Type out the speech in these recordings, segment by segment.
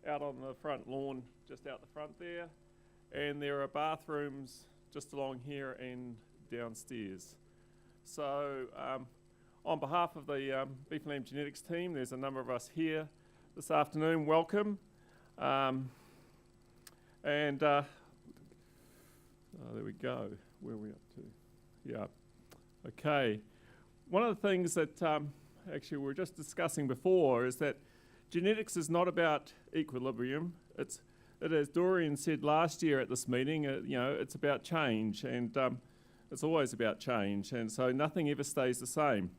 out on the front lawn, just out the front there. And there are bathrooms just along here and downstairs. So on behalf of the B+LNZ Genetics team, there's a number of us here this afternoon. Welcome. There we go. Where are we up to? Yeah. Okay. One of the things that actually we were just discussing before is that genetics is not about equilibrium. It, as Dorian said last year at this meeting, it's about change, and it's always about change, and so nothing ever stays the same.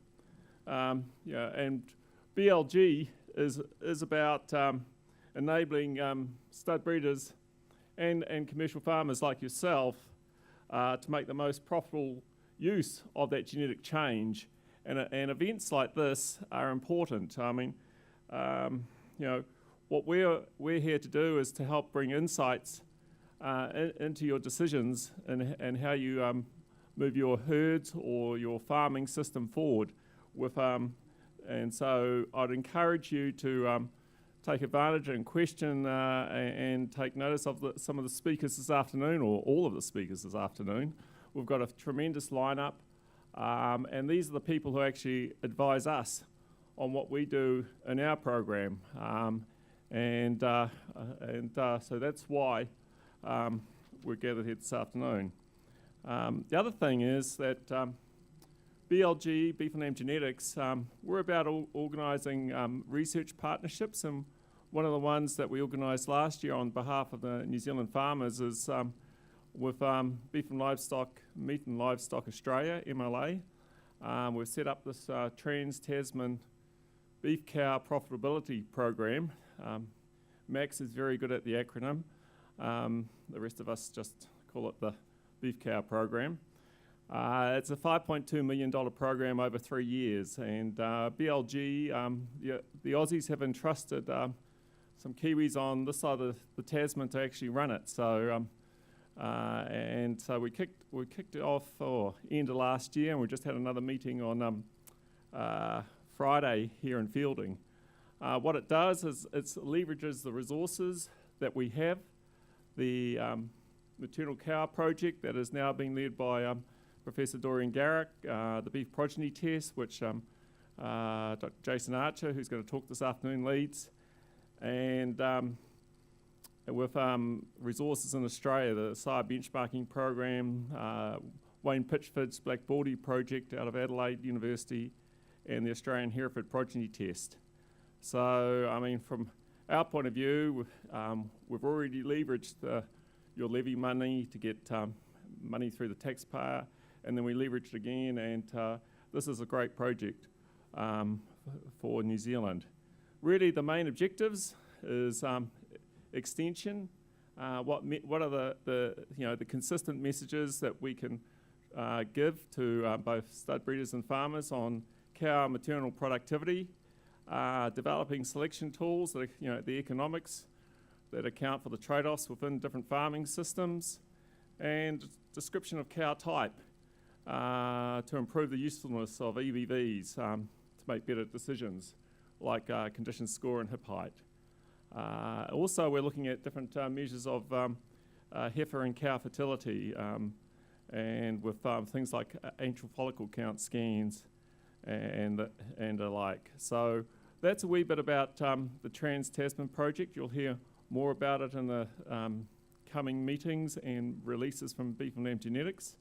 And BLG is about enabling stud breeders and commercial farmers like yourself to make the most profitable use of that genetic change, and events like this are important. I mean, what we're here to do is to help bring insights into your decisions and how you move your herds or your farming system forward. And so I'd encourage you to take advantage and question and take notice of some of the speakers this afternoon, or all of the speakers this afternoon. We've got a tremendous lineup, and these are the people who actually advise us on what we do in our program. So that's why we're gathered here this afternoon. The other thing is that BLG, B+LNZ Genetics, we're about organising research partnerships, and one of the ones that we organised last year on behalf of the New Zealand farmers is with Beef and Livestock, Meat and Livestock Australia, MLA. We've set up this Trans-Tasman beef cow profitability program. Max is very good at the acronym. The rest of us just call it the beef cow program. It's a $5.2 million program over 3 years, and BLG, the Aussies have entrusted some Kiwis on this side of the Tasman to actually run it. So, so we kicked it off end of last year, and we just had another meeting on Friday here in Fielding. What it does is it leverages the resources that we have, the maternal cow project that is now being led by Professor Dorian Garrick, the beef progeny test, which Dr. Jason Archer, who's going to talk this afternoon, leads, and with resources in Australia, the sire benchmarking program, Wayne Pitchford's Black Baldy project out of Adelaide University, and the Australian Hereford progeny test. So, I mean, from our point of view, we've already leveraged your levy money to get money through the taxpayer, and then we leveraged again, and this is a great project for New Zealand. Really, the main objectives is extension. What are the consistent messages that we can give to both stud breeders and farmers on cow maternal productivity, developing selection tools that are, the economics that account for the trade-offs within different farming systems, and description of cow type to improve the usefulness of EVVs to make better decisions, like condition score and hip height. Also, we're looking at different measures of heifer and cow fertility, and with things like antral follicle count scans and the like. So that's a wee bit about the Trans-Tasman project. You'll hear more about it in the coming meetings and releases from B+LNZ Genetics.